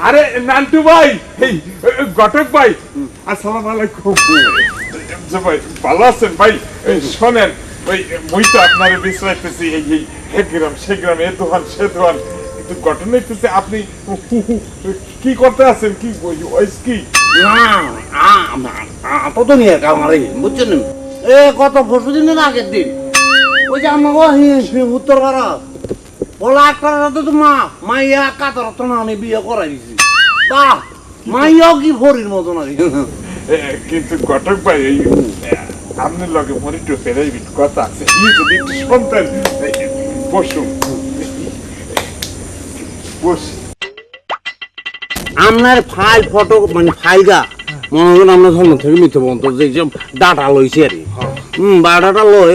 আরে নান্টু ভাই, এই ঘটক ভাই, আসসালামু আলাইকুম। ভাই ভালো আছেন ভাই? শোনেন, ওই মই তো আপনার বিশ্রাইতেছি, এই হে গ্রাম সে গ্রাম, এ দোকান সে দোকান, কিন্তু ঘটনা হইতেছে আপনি কি করতে আছেন? কি কি কত নিয়ে কামারে বুঝছেন? কত পরশু দিনের আগের দিন ওই যে আমাকে উত্তর পাড়া বলা একটা তো মাইয়া কাতার তো না আমি বিয়ে করাই দিছি। বাহ, মাইয়াও কি ভরির মতো না। কিন্তু ঘটক ভাই, এই আপনার লগে মনে একটু ফেরাই কথা আছে, এই যদি একটু শুনতেন। বসুন, আপনার ফাইল ফটো মানে ফাইলটা মনে করেন আপনার ধর্ম থেকে মিথ্যে বন্ধ যে ডাটা লইছে আর বা ডাটা লই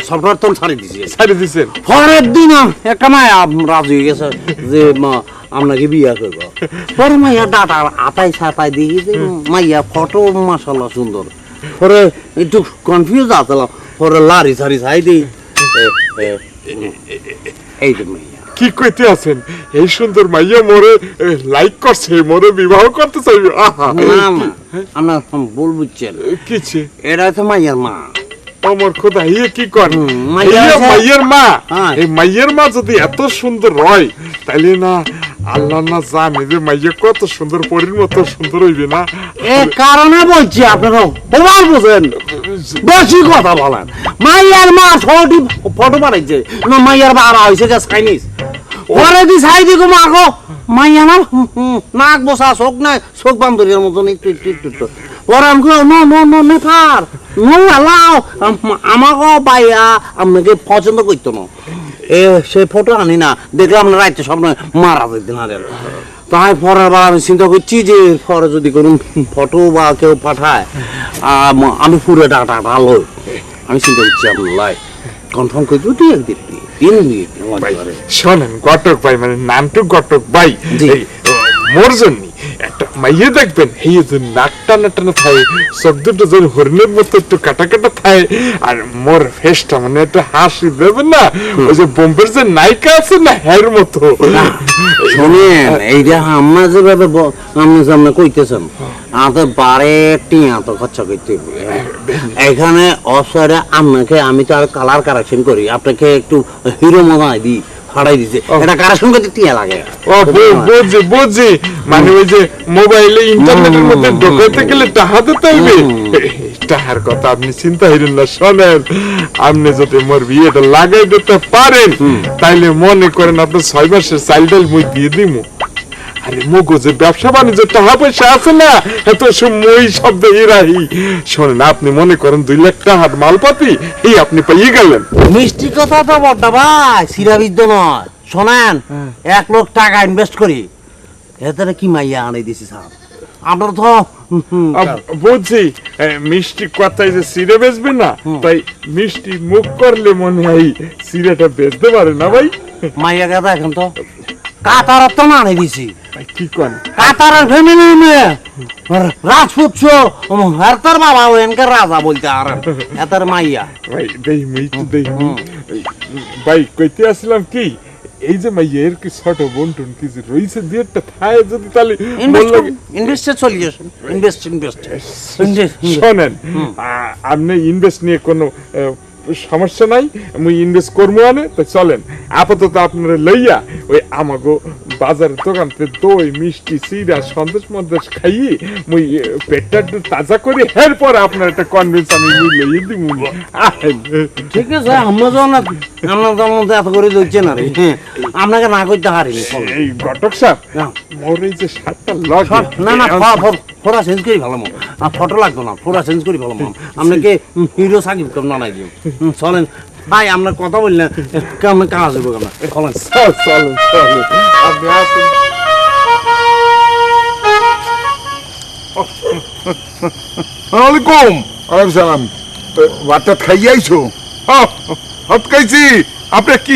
সফটওয়্যার তো ছাড়ি দিছেন। পরের দিন একটা মায়া রাজি হয়ে গেছে যে আপনাকে বিয়া করব। পরে মাইয়া ডাটা আতাই সাতাই দেখি যে মাইয়া ফটো মাশাআল্লাহ সুন্দর। পরে একটু কনফিউজ আসলাম, পরে লারি সারি চাই দিই এই যে মাইয়া। কি কইতে আছেন? এই সুন্দর মাইয়া মোরে লাইক করছে, মোরে বিবাহ করতে চাইবে? না না, আপনার ভুল বুঝছেন। কিছে? এটা তো মাইয়ার মা। আমার খোদা, ইয়ে কি কর? মাইয়ের মা? এই মাইয়ের মা যদি এত সুন্দর হয়, তাইলে না আল্লাহ না জানে যে মাইয়া কত সুন্দর, পরীর মতো সুন্দর হইবে না? এ কারণে বলছি আপনারা প্রমাণ বুঝেন, বেশি কথা বলেন। মাইয়ার মা ফটো পাঠাইছে, মাইয়ার বাবা হয়েছে গেছে চাইনিজ। পরে দি ছাই দিগো মাগো মাইয়া না নাক বসা, চোখ নাই চোখ বান্ধবীর মতন একটু একটু একটু একটু। পরে আমি no no no never no allow, আমাকে পাইয়া আপনাকে পছন্দ করতো না। সে ফটো আনি না, দেখলাম না রাইতে স্বপ্ন মারা যেতেন। আর তাই পরের বার আমি চিন্তা করছি যে পরে যদি কোনো ফটো বা কেউ পাঠায় আমি পুরো ডাটা লই। আমি চিন্তা করছি আপনার কনফার্ম করে দিই একদিন শোনেন ঘটক ভাই, মানে নামটু ঘটক ভাই, মোর জন্য একটা মাইয়ে দেখবেন, এই যে নাকটা নাটানো থাকে, চোখ দুটো যেন হরিণের মতো একটু কাটা কাটা থাকে, আর মোর ফেসটা মানে একটু হাসি দেবেন না, ওই যে বোম্বের যে নায়িকা আছে না, হের মতো। শোনেন, এইটা আমরা যেভাবে আপনি সামনে কইতেছেন, আমাদের বারে টিয়া তো খরচা করতে এখানে অফসাইডে আপনাকে আমি তো আর কালার কারেকশন করি, আপনাকে একটু হিরো মজা দিই ফাড়াই দিছে, এটা কারেকশন করতে টিয়া লাগে। বুঝছি বুঝছি, মানে ওই যে মোবাইলে ইন্টারনেটের মধ্যে ঢোকাইতে গেলে টাকা দিতে হইবে, টাকার কথা আপনি চিন্তা করেন না। শোনেন, আপনি যদি মোর বিয়েটা লাগাই দিতে পারেন, তাইলে মনে করেন আপনার 6 মাসের চাইল্ড মুই দিয়ে দিব। আরে মগো যে ব্যবসা বাণিজ্য টাকা পয়সা আছে না, এত মই শব্দ এরাই। শোনেন, আপনি মনে করেন 2 লাখ টাকার মালপাতি এই আপনি পেয়ে গেলেন। মিষ্টি কথা তো বড় ভাই, সিরাবিদ্য নয়। শোনেন, 1 লাখ টাকা ইনভেস্ট করি, এতে কি মাইয়া আনে দিছি স্যার। আপনার তো বুঝছি, মিষ্টি কথাই যে সিরে বেচবে না, তাই মিষ্টি মুখ করলে মনে হয় সিরেটা বেচতে পারে না ভাই। মাইয়া কথা এখন তো কাতার তো না আনে দিছি। কি কোন? কাতারের ফ্যামিলি মেয়ে রাজপুত তার বাবা ওখানকার রাজা বলতে, আর এতার মাইয়া ভাই দেই ভাই কইতে আসলাম কি, এই যে মাইয়ের কি ছোট বন্টন কি যে রইছে দুইটা থায়, যদি তাহলে ইনভেস্টে চলে যাবেন। ইনভেস্ট শোনেন, আপনি ইনভেস্ট নিয়ে কোনো সমস্যা নাই, মুই ইনভেস্ট করবো আনে, তো চলেন আপাতত আপনারা লইয়া ওই আমাগো বাজারের দোকানতে দই মিষ্টি চিড়া সন্দেশ মন্দেশ খাইয়ে মুই পেটটা একটু তাজা করি, এরপর আপনার একটা কনভিন্স আমি লইয়ে দিব। ঠিক আছে, আমরা যখন এত করে দিচ্ছে না রে, আপনাকে না করতে হারিনি। এই ঘটক সাহেব, মোর এই যে শার্টটা লগ না না ফটো চেঞ্জ করি ভালো মন, ফটো লাগতো না, ফটো চেঞ্জ করি ভালো মন, আপনাকে হিরো সাকিব না নাই দিও। চলেন ভাই, আপনার কথা বললেন কেমন কাজ দেবো আপনার, চলেন চলেন আপনি আসেন। ওয়ালাইকুম সালাম। ভাতটা খাইয়ে আইছো? ভাত খাইছি। আপনি কি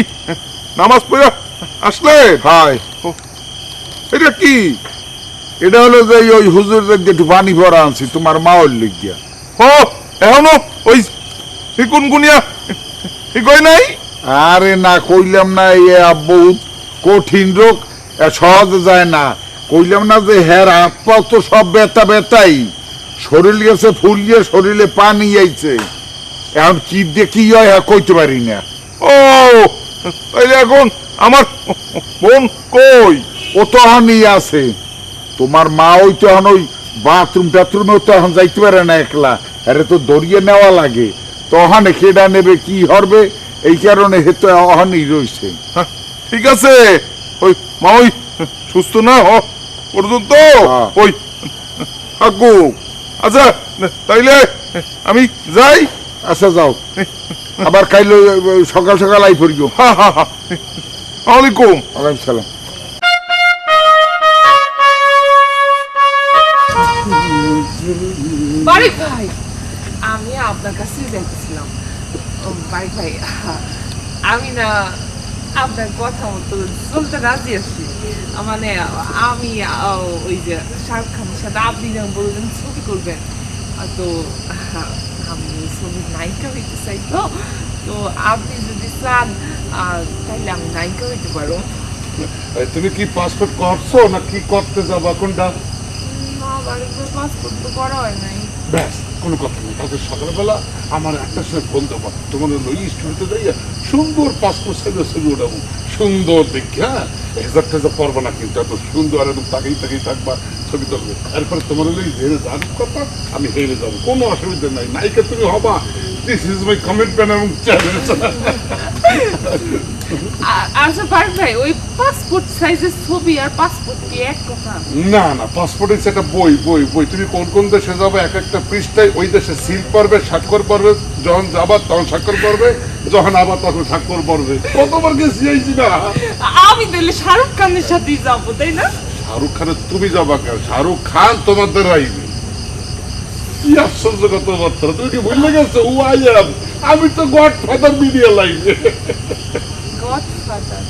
নামাজ পড়ে আসলে? হাই, এটা কি? এটা হলো যে ওই হুজুর একটু পানি ভরা আনছি তোমার মাওর লিখিয়া। ও এখনো ওই কোন গুনিয়া কই নাই? আরে না কইলাম না, বহুত কঠিন রোগ সহজে যায় না। কইলাম না যে হ্যাঁ হাত পাও তো সব ব্যথা ব্যথাই, শরীর গেছে ফুলিয়ে, শরীরে পানি আইছে, এখন কি দিয়ে কি হয় হ্যাঁ কইতে পারি না। ও তাইলে এখন আমার বোন কই? ও তো হানি আছে। তোমার মা ওই তো এখন ওই বাথরুম টাথরুমেও তো এখন যাইতে পারে না একলা, আরে তো দড়িয়ে নেওয়া লাগে, তো ওখানে কেডা নেবে কি হবে, এই কারণে হে তো অহানি রয়েছে। ঠিক আছে, ওই মা ওই সুস্থ না হ পর্যন্ত ওই থাকবো। আচ্ছা তাইলে আমি যাই। আচ্ছা যাও, আবার কাইলে সকাল সকাল আই পড়িও। হ্যাঁ হ্যাঁ হ্যাঁ, ওয়ালাইকুম। ওয়ালাইকুম সালাম। বারিক ভাই, আমি আপনার কাছে যাইতেছিলাম। বারিক ভাই, আমি না আপনার কথা মতো চলতে রাজি আছি। মানে আমি ওই যে শাহরুখ খানের সাথে আপনি না বলবেন ছবি করবেন, তো আমি ছবির নায়িকা হইতে চাই। তো আপনি যদি চান তাহলে আমি নায়িকা হইতে পারো। তুমি কি পাসপোর্ট করছো না কি করতে যাবা কোনটা? না বারিক ভাই, পাসপোর্ট তো করা হয় নাই। ব্যাস কোনো কথা নেই, কালকে সকালবেলা আমার একটা সময় ফোন দেবো, তোমার ওই স্টুডিওতে যাইয়া সুন্দর পাসপোর্ট সাইজের ছবি উঠাবো, সুন্দর দেখি। হ্যাঁ, হেজার টেজার পারবো না, কিন্তু এত সুন্দর একদম তাকেই তাকেই থাকবা, ছবি তুলবে। এরপরে তোমার হলে হেরে যাওয়ার কথা, আমি হেরে যাবো, কোনো অসুবিধা নাই। নায়িকা তুমি হবা, দিস ইজ মাই কমিটমেন্ট এবং চ্যালেঞ্জ। আচ্ছা বারিক ভাই, ওই পাসপোর্ট সাইজের ছবি আর পাসপোর্ট কি এক কথা? না না, পাসপোর্ট হচ্ছে একটা বই বই বই। তুমি কোন কোন দেশে যাবে, এক একটা পৃষ্ঠায় ওই দেশে সিল পড়বে, স্বাক্ষর পড়বে, যখন যাবা তখন স্বাক্ষর পড়বে, যখন আবার তখন স্বাক্ষর পড়বে। কতবার গেছি আইছি না। আমি তাহলে শাহরুখ খানের সাথেই যাবো, তাই না? শাহরুখ খানের তুমি যাবা কেন? শাহরুখ খান তোমাদের আইবে। কি আশ্চর্য কথাবার্তা, তুমি কি ভুলে গেছো? ও আই এম, আমি তো গড ফাদার মিডিয়া লাইনে। গডফাদার?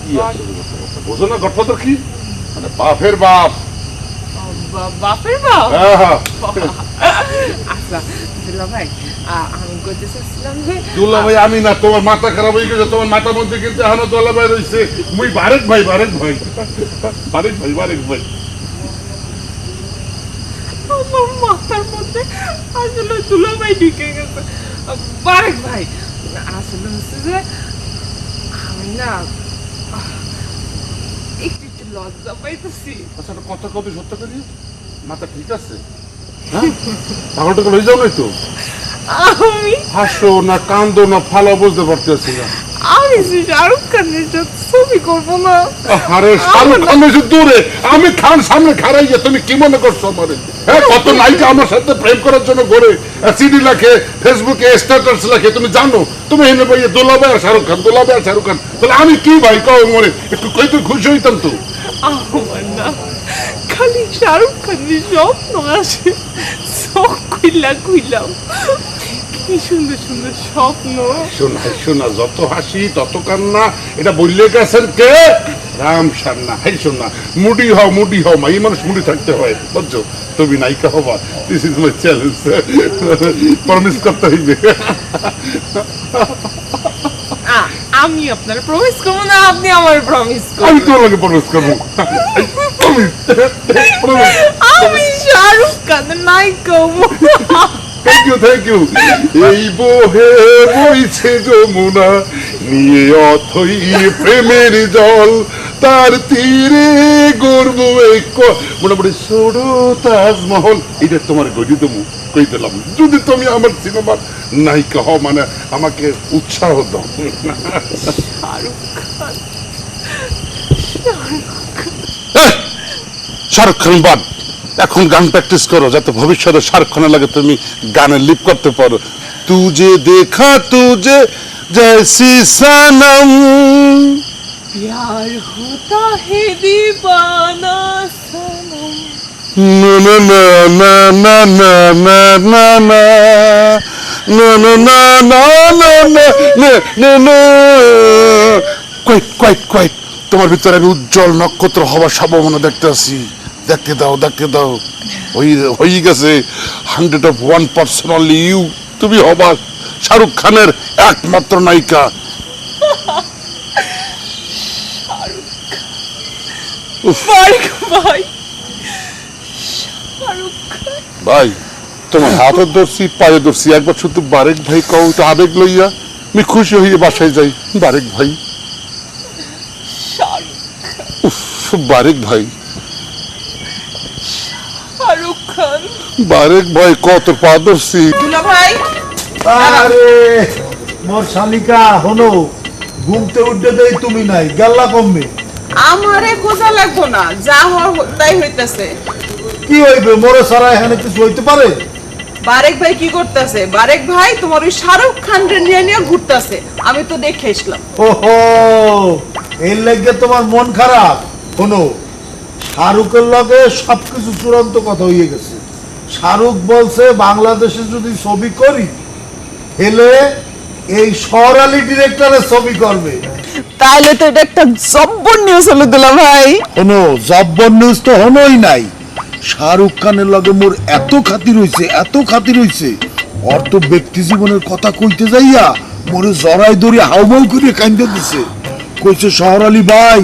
কি আশ্চর্য কথাবার্তা, বোঝো না গডফাদার কি? মানে বাপের বাপ। বাপের বাপ? হ্যাঁ হ্যাঁ। আচ্ছা দুলা ভাই, আমি বলতে চাচ্ছিলাম যে দুলা ভাই আমি না, তোমার মাথা খারাপ হয়ে গেছে, তোমার মাথার মধ্যে কিন্তু এখনো দোলা ভাই রয়েছে। মুই বারেক ভাই, বারেক ভাই, বারেক ভাই, বারেক ভাই। আমার মাথার মধ্যে আসলে দুলা ভাই ঢুকে গেছে। বারেক ভাই, আসলে হচ্ছে যে আমি না একটু একটু লজ্জা পাইতেছি। আচ্ছা একটা কথা কবি সত্য করি, মাথা ঠিক আছে? হ্যাঁ, পাগলটা হয়ে যাও নাই তো? আমি হাসো না কান্দো না ফালো বুঝতে পারতেছি না। আমি যে শাহরুখ খানের সাথে ছবি করবো না। আরে শাহরুখ খান এসে দূরে, আমি খান সামনে খারাই যে, তুমি কি মনে করছো আমারে? হ্যাঁ, কত নায়িকা আমার সাথে প্রেম করার জন্য ঘরে সিডি লেখে, ফেসবুকে স্ট্যাটাস লেখে, তুমি জানো? তুমি হেনে ভাই দোলাভাই আর শাহরুখ খান, দোলাভাই আর শাহরুখ খান, তাহলে আমি কি ভাই কও মরে? একটু কইতে খুশি হইতাম তো। আমার না খালি শাহরুখ খানের স্বপ্ন আসে, চোখ খুইলা খুইলাম, কি সুন্দর সুন্দর স্বপ্ন। শোনা শোনা, যত হাসি তত কান্না, এটা বললে গেছেন কে? রাম সান্না। হাই শোনা, মুডি হও মুডি হও, মাই মানুষ মুডি থাকতে হয়, বুঝছো? তুমি নায়িকা হবা, this is my challenge, promise করতে হইবে। আমি আপনার প্রমিস করবো না, আপনি আমার প্রমিস আমি করবেন। তোমার প্রমিস করবো। আমি শাহরুখ খানের নায়িকা হবো। Thank you thank you. এই বহে বইছে যমুনা, নিয়ে অথই প্রেমের জল, তার তীরে গর্ব মোটামুটি ছোড়ো তাজমহল। এটা তোমার গড়ি দেবো, কই দিলাম, যদি তুমি আমার সিনেমার নায়িকা হও, মানে আমাকে উৎসাহ দাও। শাহরুখ খান, শাহরুখ খান বাদ, এখন গান প্র্যাকটিস করো, যাতে ভবিষ্যতে শাহরুখ খানের লাগে তুমি গানে লিপ করতে পারো। তুজে দেখা তুজে জैसी सनम, प्यार होता है दीवाना सनम। না না না না না না না না না না না না না না না না না। কোয়েট কোয়েট কোয়েট, তোমার ভিতরে আমি উজ্জ্বল নক্ষত্র হওয়ার সম্ভাবনা দেখতে আছি। দেখতে দাও দেখতে দাও, হয়ে গেছে 101% অনলি ইউ। তুমি হবা শাহরুখ খানের একমাত্র নায়িকা। বারেক ভাই, শাহরুখ খান। ভাই তোমার হাতে ধরছি, পায়ে ধরছি, একবার শুধু বারেক ভাই কও তো, আবেগ লইয়া আমি খুশি হয়ে বাসায় যাই। বারেক ভাই, বারেক ভাই, শাহরুখ খান। বারেক ভাই কত পা ধরছি। দুলা ভাই, আরে মোর শালিকা হলো ঘুমতে উঠতে দেই, তুমি নাই গেল্লা কমবে। আমারে খোঁজা লাগবো না, যা হওয়ার তাই হইতেছে। কি হইবে মোরে সারা এখানে কিছু হইতে পারে? বারেক ভাই কি করতেছে? বারেক ভাই তোমার ওই শাহরুখ খান রে নিয়ে নিয়ে ঘুরতেছে, আমি তো দেখে আসলাম। ওহো, এর লাগে তোমার মন খারাপ? শোনো, শাহরুখের লগে সবকিছু চূড়ান্ত কথা হয়ে গেছে। শাহরুখ বলছে বাংলাদেশে যদি ছবি করি হেলে এই শহরালি ডিরেক্টরের ছবি করবে। তাহলে তো এটা একটা জব্বর নিউজ হলো দুলা ভাই। শোনো, জব্বর নিউজ তো হলোই নাই। শাহরুখ খানের লগে মোর এত খাতির হইছে, এত খাতির হইছে, ওর তো ব্যক্তি জীবনের কথা কইতে যাইয়া মোরে জড়াই ধরে হাউমাউ করে কান্দে দিছে। কইছে শহরালি ভাই,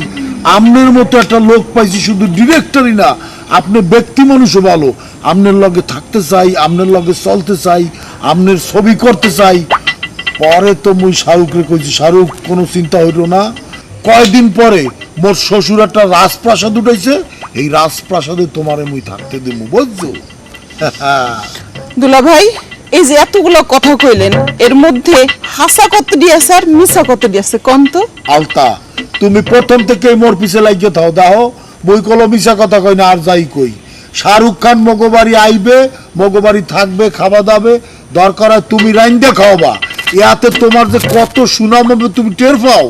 আমনের মতো একটা লোক পাইছি, শুধু ডিরেক্টরই না, আপনি ব্যক্তি মানুষও ভালো, আমনের লগে থাকতে চাই, আমনের লগে চলতে চাই, আমনের ছবি করতে চাই। পরে তো মুই শাহরুখরে কইছি, শাহরুখ কোনো চিন্তা হইল না, কয়দিন পরে মোর শ্বশুর একটা রাজপ্রাসাদ উঠাইছে, এই রাজপ্রাসাদে তোমারে মুই থাকতে দেবো, বুঝছো? দুলা ভাই, এই যে এতগুলো কথা কইলেন, এর মধ্যে হাসা কত দিয়েছে আর মিছা কত দিয়েছে কোন তো? আলতা, তুমি প্রথম থেকে মোর পিছে লাগিয়ে থাও, দাও বই কলম মিশা কথা কই না, আর যাই কই শাহরুখ খান মগবাড়ি আইবে, মগবাড়ি থাকবে, খাওয়া দাবে, দরকার হয় তুমি রাইন্দে খাওয়াবা। ইয়াতে তোমার যে কত সুনাম হবে তুমি টের পাও।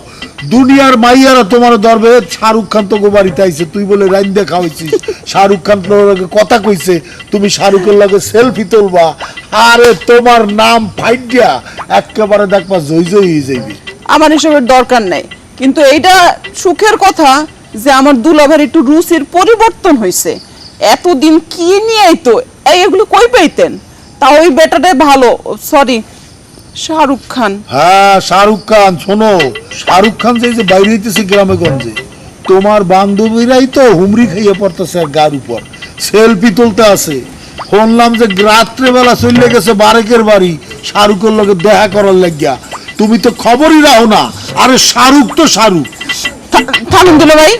দুনিয়ার মাইয়ারা তোমার ধরবে, শাহরুখ খান তো গোবাড়িতে আইছে, তুই বলে রাইন্দে খাওয়াইছিস, শাহরুখ খান তোর লগে কথা কইছে, তুমি শাহরুখের লগে সেলফি তুলবা, আরে তোমার নাম ফাইডিয়া একেবারে দেখবা জয় জয় হয়ে যাইবে। আমার এসবের দরকার নাই, কিন্তু এইটা সুখের কথা যে আমার দুলাভার একটু রুচির পরিবর্তন হয়েছে। এতদিন কি নিয়ে আইতো, এগুলো কই পাইতেন? তাও ওই বেটাটাই ভালো, সরি শাহরুখ খান। হ্যাঁ শাহরুখ খান, শোনো, শাহরুখ খান যে বাইরে হইতেছে গ্রামে গঞ্জে, তোমার বান্ধবীরাই তো হুমরি খাইয়ে পড়তেছে গার উপর, সেলফি তুলতে আছে। শুনলাম যে রাত্রেবেলা চলে গেছে বারেকের বাড়ি শাহরুখের লগে দেখা করার লাগিয়া, তুমি তো খবরই রাখো না। আরে শাহরুখ তো শাহরুখ। থামেন দুলা ভাই,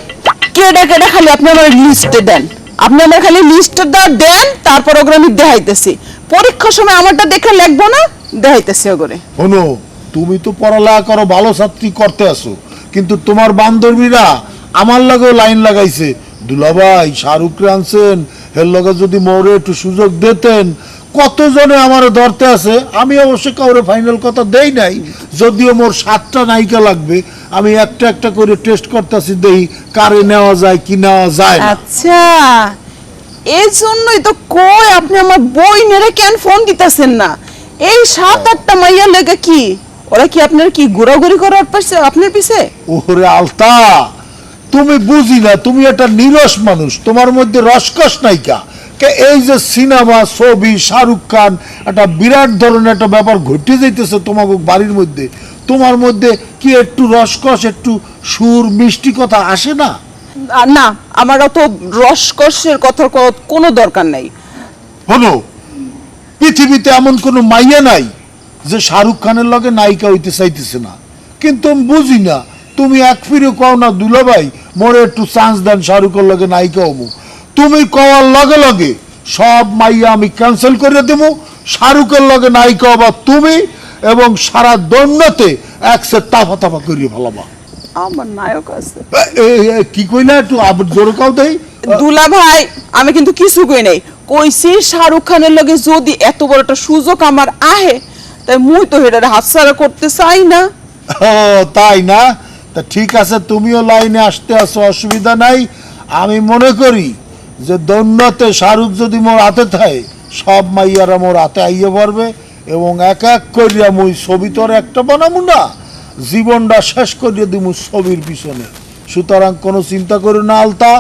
কেডা কেডা খালি আপনি আমার লিস্টে দেন, আপনি আমার খালি লিস্টটা দেন, তারপর ওগুলো আমি দেখাইতেছি। পরীক্ষার সময় আমারটা দেখে লাগবো না, দেখাইতেছি ওগুলো। শোনো, তুমি তো পড়ালেখা করো, ভালো ছাত্রী করতে আসো, কিন্তু তোমার বান্ধবীরা আমার লাগেও লাইন লাগাইছে, দুলাভাই শাহরুখরে আনছেন, এর লগে যদি মোরে একটু সুযোগ দিতেন। কতজনে আমার ধরতে আছে, আমি অবশ্য কাউরে ফাইনাল কথা দেই নাই, যদিও মোর 7টা নায়িকা লাগবে, আমি একটা একটা করে টেস্ট করতেছি, দেই কারে নেওয়া যায় কি নেওয়া যায় না। আচ্ছা, এই জন্যই তো কই আপনি আমার বই নেড়ে কেন ফোন দিতেছেন না? এই 7-8টা মাইয়া লেগে কি ওরা কি আপনার কি ঘোরাঘুরি করার পাশে আপনার পিছে? ওরে আলতা, তুমি বুঝি না, তুমি একটা নিরস মানুষ, তোমার মধ্যে রসকস নাইকা। এই যে সিনেমা ছবি শাহরুখ খান, একটা বিরাট ধরনের একটা ব্যাপার ঘটে যাইতেছে তোমাকে বাড়ির মধ্যে, তোমার মধ্যে কি একটু রসকস, একটু সুর মিষ্টি কথা আসে না? না, আমার অত রসকসের কথার কোনো দরকার নাই। হলো, পৃথিবীতে এমন কোনো মাইয়া নাই যে শাহরুখ খানের লগে নায়িকা হইতে চাইতেছে না, কিন্তু আমি বুঝি না, তুমি এক ফিরে কও না দুলাভাই মোরে একটু চান্স দেন, শাহরুখের লগে নায়িকা হবো, তুমি কওয়ার লগে লগে সব মাইয়া আমি ক্যান্সেল করে দেবো, শাহরুখের লগে নায়িকা হবা তুমি, এবং সারা দণ্ডতে একসে তাফা তাফা করিয়ে ফেলাবা। আমার নায়ক আছে। কি কইলা, একটু আবার জোরে কাও দেই। দুলা ভাই, আমি কিন্তু কিছু কই নাই, কইছি শাহরুখ খানের লগে যদি এত বড় একটা সুযোগ আমার আহে, তাই মুই তো হেডারে হাতছাড়া করতে চাই না। ও তাই না? তা ঠিক আছে, তুমিও লাইনে আসতে আসো, অসুবিধা নাই। আমি মনে করি যে দৌলতে শাহরুখ যদি মোর হাতে থাকে, সব মাইয়ারা মোর হাতে আইয়ে পড়বে, এবং এক এক করিয়া মুই ছবি তোর একটা বানাবো না, জীবনটা শেষ করিয়ে দিব ছবির পিছনে। সুতরাং কোনো চিন্তা করো না আলতা,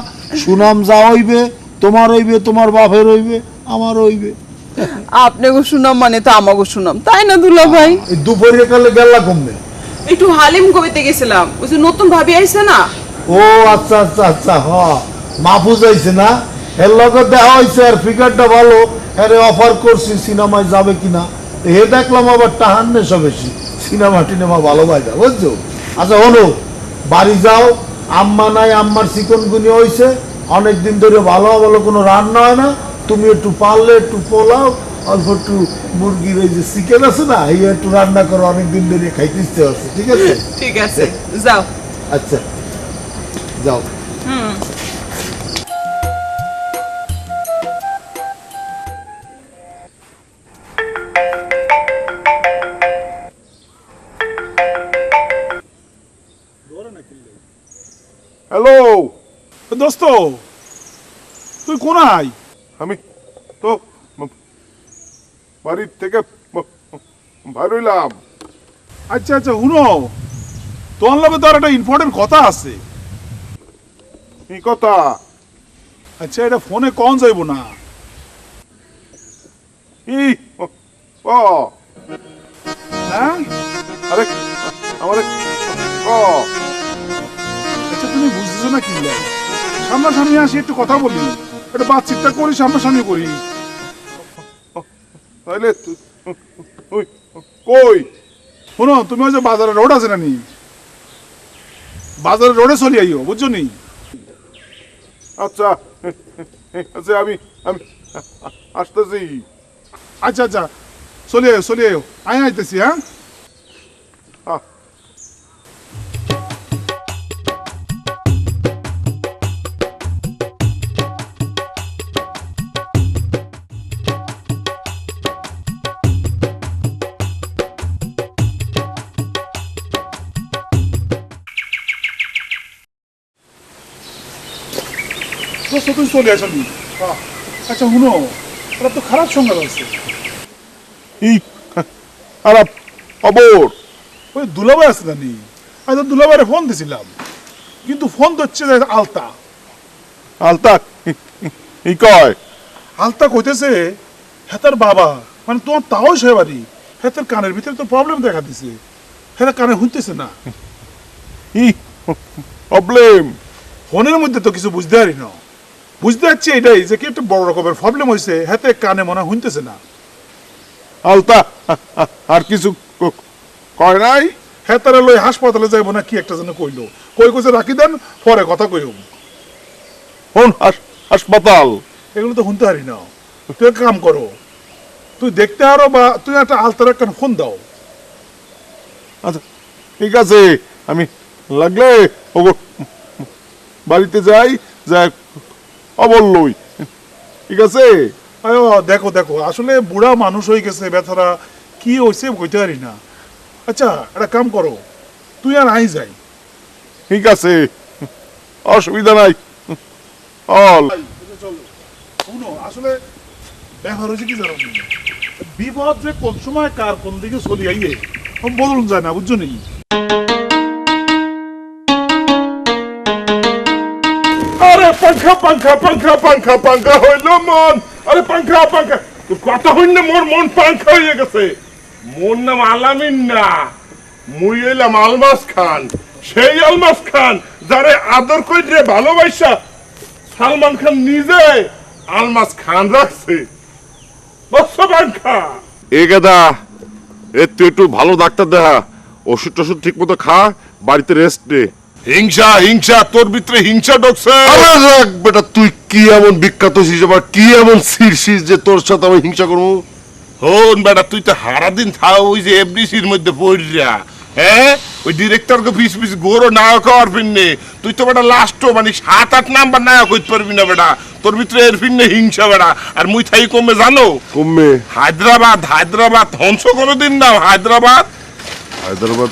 সুনাম যা হইবে তোমার হইবে, তোমার বাপের হইবে, আমার হইবে। আপনাকে শুনাম মানে তো আমাকে শুনাম, তাই না দুলা ভাই? এই দুপুরে কালে গেলা কমবে। একটু হালিম কবিতে গেছিলাম, ওই যে নতুন ভাবি আইছে না। ও আচ্ছা আচ্ছা আচ্ছা, হ মাহফুজ আইছে না, এর লগে দেখা হয়েছে, আর ফিগারটা ভালো, এর অফার করছি সিনেমায় যাবে কিনা। হে দেখলাম আবার টাহান নেশা বেশি, সিনেমা টিনেমা ভালো পাই না, বুঝছো? আচ্ছা হলো, বাড়ি যাও, আম্মা নাই, আম্মার চিকন গুনি হয়েছে, অনেকদিন ধরে ভালো ভালো কোনো রান্না হয় না, তুমি একটু পারলে একটু পোলাও, অল্প একটু মুরগির ওই যে চিকেন আছে না, এই একটু রান্না করো, অনেকদিন ধরে খাইতে ইচ্ছে হচ্ছে, ঠিক আছে? ঠিক আছে, যাও। আচ্ছা যাও। হ্যালো, দোস্ত তুই কোনায়? আমি তো বাড়ির থেকে বাইর হইলাম। আচ্ছা আচ্ছা, শুনো, তোর লগে তো আর একটা ইম্পর্টেন্ট কথা আছে। কি কথা? আচ্ছা, এটা ফোনে কন যাইব না। কি? ও হ্যাঁ, আরে আমারে ও আচ্ছা তুমি বুঝতেছো না কি? সামনাসামনি আসি একটু কথা বলি, একটা বাতচিতটা করি, সামনাসামনি করি। তাহলে তুই কই? শোনো, তুমি ওই যে বাজারের রোড আছে না নি, বাজারের রোডে চলে আইও, বুঝছো নি? আচ্ছা আচ্ছা, আমি আমি আসতেছি। আচ্ছা আচ্ছা, চলে আইও, আমি আইতেছি। হ্যাঁ, দোস্ত তুই চলে আসবি। আচ্ছা শুনো, ওরা তো খারাপ সংবাদ আছে। কি খারাপ খবর? ওই দুলাভাই আছে না নি, আমি তো দুলাভাইরে ফোন দিছিলাম, কিন্তু ফোন ধরছে যে আলতা। আলতা কি কয়? আলতা কইতেছে হেতার বাবা, মানে তোমার তাও সে বাড়ি, হেতার কানের ভিতরে তো প্রবলেম দেখা দিছে, হেতার কানে শুনতেছে না। কি প্রবলেম? ফোনের মধ্যে তো কিছু বুঝতে পারি না, বুঝতে পারছি এটাই যে কি একটা বড় রকমের প্রবলেম হয়েছে, হেতে কানে মনে শুনতেছে না। আলতা আর কিছু কয় নাই? হেতারে লই হাসপাতালে যাইবো না কি একটা যেন কইলো, কইছে রাখি দেন, পরে কথা কইও। কোন হাসপাতাল? এগুলো তো শুনতে পারি না। তুই এক কাম করো, তুই দেখতে আরো, বা তুই একটা আলতার একটা ফোন দাও। আচ্ছা ঠিক আছে, আমি লাগলে বাড়িতে যাই, যাই অবশ্যই, ঠিক আছে? আয়ো, দেখো দেখো, আসলে বুড়া মানুষ হয়ে গেছে, ব্যথারা কি হয়েছে কইতে পারি না। আচ্ছা একটা কাম করো, তুই আর আই যাই। ঠিক আছে, অসুবিধা নাই। অল শুনো, আসলে ব্যাপার হয়েছে কি জানো, বিপদ যে কোন সময় কার কোন দিকে চলে আইয়ে বদলুন যায় না, বুঝছো নি? আরে পাঙ্খা পাঙ্খা পাঙ্খা পাঙ্খা পাঙ্খা হইলো মন। আরে পাঙ্খা পাঙ্খা, তোর কথা হইল না, মোর মন পাঙ্খা হয়ে গেছে। মোর নাম আলামিন না, মুই হইলাম আলমাস খান। সেই আলমাস খান যারে আদর করে ভালোবাসা সালমান খান নিজে আলমাস খান রাখছে। বুঝছো পাঙ্খা? এ গেদা, এ তুই একটু ভালো ডাক্তার দেখা, ওষুধ টষুধ ঠিক মতো খা, বাড়িতে রেস্ট নে। হিংসা হিংসা, তোর ভিতরে হিংসা ঢুকছে। আরে রাখ বেটা, তুই কি এমন বিখ্যাত হইছিস, আবার কি এমন শীর্ষিস যে তোর সাথে আমি হিংসা করবো? হন বেটা, তুই তো হারাদিন থাও ওই যে এফডিসির মধ্যে পড়িয়া, হ্যাঁ ওই ডিরেক্টরকে পিস পিস গোরো নায়ক হওয়ার ফিরনে। তুই তো বেটা লাস্ট মানে 7-8 নাম্বার নায়ক হইতে পারবি না বেটা, তোর ভিতরে এর ফিরনে হিংসা বেটা। আর মুই থাই কমে জানো, কমবে হায়দ্রাবাদ হায়দ্রাবাদ হংস কোনোদিন না। হায়দ্রাবাদ হায়দ্রাবাদ,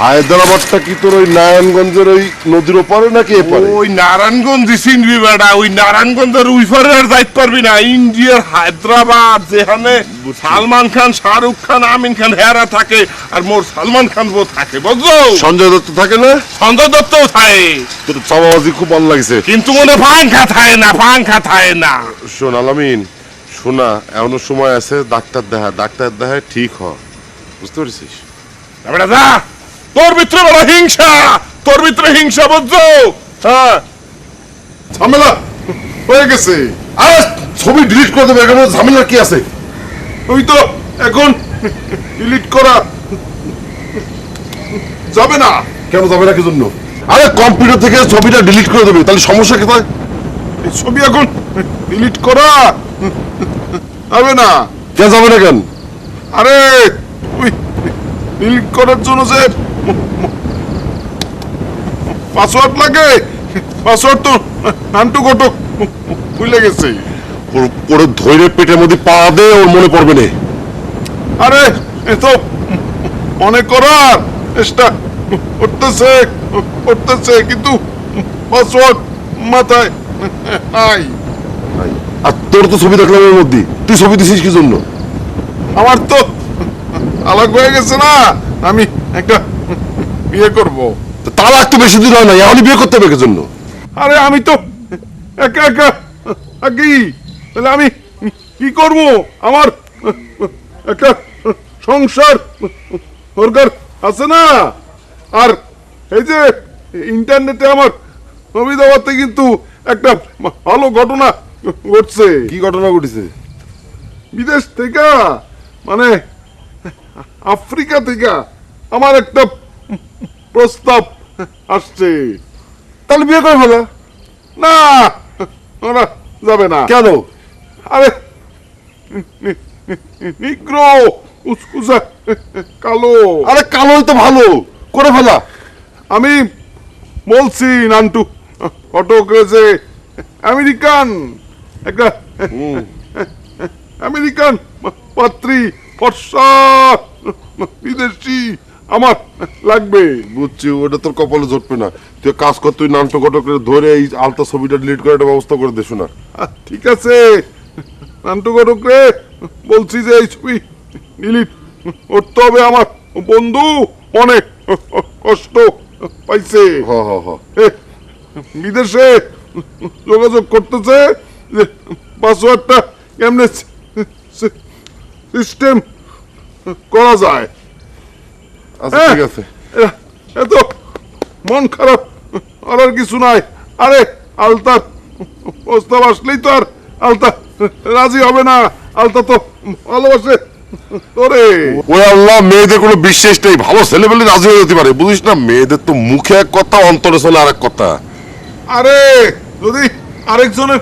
হায়দ্রাবাদটা কি তোর ওই নারায়ণগঞ্জের ওই নদীর ওপারে নাকি এপারে? ওই নারায়ণগঞ্জ চিনবি বেটা, ওই নারায়ণগঞ্জের উইফারে আর যাইতে পারবি না। ইন্ডিয়ার হায়দ্রাবাদ, যেখানে সালমান খান, শাহরুখ খান, আমিন খান হেরা থাকে, আর মোর সালমান খান বউ থাকে, বুঝছো? সঞ্জয় দত্ত থাকে না? সঞ্জয় দত্তও থাকে, তোর চাওয়াবাজি খুব ভালো লাগছে। কিন্তু মনে পাংখা থাকে না, পাংখা থাকে না। শোন আলামিন, শোনা, এমন সময় আছে, ডাক্তার দেখা, ডাক্তার দেখায় ঠিক হ, বুঝতে পারছিস? বেটা যা, তোর ভিতরে বড় হিংসা, তোর ভিতরে হিংসা, বুঝছো? হ্যাঁ ঝামেলা হয়ে গেছে। আরে ছবি ডিলিট করে দেবে, এখানে ঝামেলা কি আছে? ওই তো এখন ডিলিট করা যাবে না। কেন যাবে না, কি জন্য? আরে কম্পিউটার থেকে ছবিটা ডিলিট করে দেবে, তাহলে সমস্যা কোথায়? এই ছবি এখন ডিলিট করা যাবে না। কে যাবে না কেন? আরে ওই ডিলিট করার জন্য যে পাসওয়ার্ড লাগে, পাসওয়ার্ড তো নান্টু ঘটক ভুলে গেছে। ওরে ধৈর্য পেটের মধ্যে পা দে, ওর মনে পড়বে না। আরে এ তো মনে করার চেষ্টা করতেছে কিন্তু পাসওয়ার্ড মাথায় নাই। আর তোর তো ছবি দেখলাম এর মধ্যে, তুই ছবি দিছিস কি জন্য? আমার তো আলাগ হয়ে গেছে না, আমি একটা বিয়ে করব। তালাক তো বেশি দিন হয় না, এখনই বিয়ে করতে হবে কি জন্য? আরে আমি তো একা একা থাকি, তাহলে আমি কি করব? আমার একটা সংসার দরকার আছে না? আর এই যে ইন্টারনেটে আমার ছবি দেওয়াতে কিন্তু একটা ভালো ঘটনা ঘটছে। কি ঘটনা ঘটেছে? বিদেশ থেকে, মানে আফ্রিকা থেকে আমার একটা প্রস্তাব আসছে। তাহলে বিয়ে করে ফেলা। না, ওরা যাবে না। কেন? আরে নিগ্রো উসকুসা কালো। আরে কালোই তো ভালো, করে ফেলা। আমি বলছি নান্টু ঘটক যে আমেরিকান একটা আমেরিকান পাত্রী, ফর্সা বিদেশি আমার লাগবে। বুঝছি, ওটা তোর কপালে জুটবে না। তুই এক কাজ কর, তুই নামটা ঘটক ধরে এই আলতা ছবিটা ডিলিট করে একটা ব্যবস্থা করে দে। শোনা, ঠিক আছে নান্টু ঘটক রে, বলছি যে এই ছবি ডিলিট করতে হবে। আমার বন্ধু অনেক কষ্ট পাইছে, হ হ হ। বিদেশে যোগাযোগ করতেছে যে পাসওয়ার্ডটা কেমনে সিস্টেম করা যায়। আচ্ছা ঠিক আছে। এত মন খারাপ আর কিছু নাই। আরে আলতার প্রস্তাব আসলেই তো আর আলতা রাজি হবে না। আলতা তো ভালোবাসে তোরে। ওই আল্লাহ, মেয়েদের কোনো বিশ্বাস নেই। ভালো ছেলে পেলে রাজি হয়ে যেতে পারে, বুঝিস না? মেয়েদের তো মুখে এক কথা, অন্তরে চলে আরেক কথা। আরে যদি আরেকজনের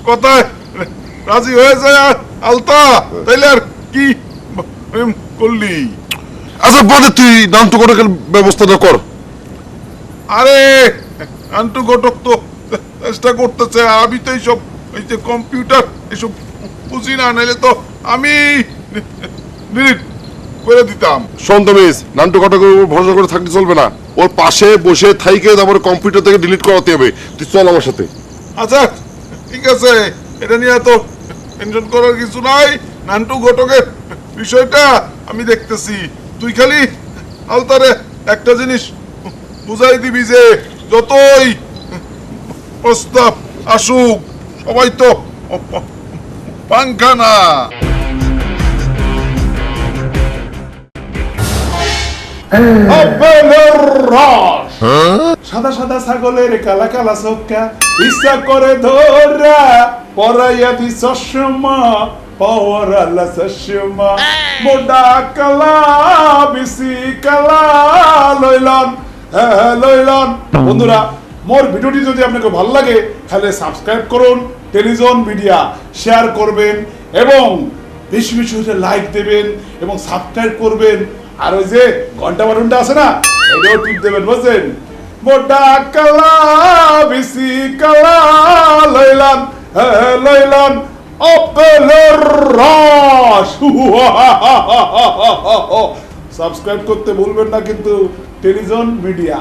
কথায় রাজি হয়ে যায় আলতা, তাইলে আর কি প্রেম করলি? আচ্ছা বলে, তুই নামটা ঘটকের ব্যবস্থাটা কর। আরে আন্টু ঘটক তো চেষ্টা করতেছে, আমি তো এইসব এই যে কম্পিউটার এসব বুঝি না, নাইলে তো আমি ডিলিট করে দিতাম। শোন তমিজ, নামটা ঘটকের উপর ভরসা করে থাকতে চলবে না। ওর পাশে বসে থাইকে তারপরে কম্পিউটার থেকে ডিলিট করাতে হবে। তুই চল আমার সাথে। আচ্ছা ঠিক আছে, এটা নিয়ে তো টেনশন করার কিছু নাই। নান্টু ঘটকের বিষয়টা আমি দেখতেছি। তুই খালি আলতারে একটা জিনিস বুঝাই দিবি যে যতই প্রস্তাব আসুক, সবাই তো পাঙ্খা না। আপেলের রস, সাদা সাদা ছাগলের কালা কালা চোখা, ইচ্ছা করে ধরা পরাইয়া দি চশমা, পাওয়ার আল্লাহ চশমা, মোটা কালা বিসি কালা লইলন লইলন। বন্ধুরা, মোর ভিডিওটি যদি আপনাকে ভালো লাগে তাহলে সাবস্ক্রাইব করুন টেলিজন মিডিয়া, শেয়ার করবেন এবং বেশি বেশি হলে লাইক দেবেন এবং সাবস্ক্রাইব করবেন। আর ওই যে ঘন্টা বাটনটা আছে না, এটাও টিপ দেবেন, বুঝছেন? মোটা কালা বেশি কালা লইলাম লইলাম আপেলের রস। সাবস্ক্রাইব করতে ভুলবেন না কিন্তু টেলিজন মিডিয়া।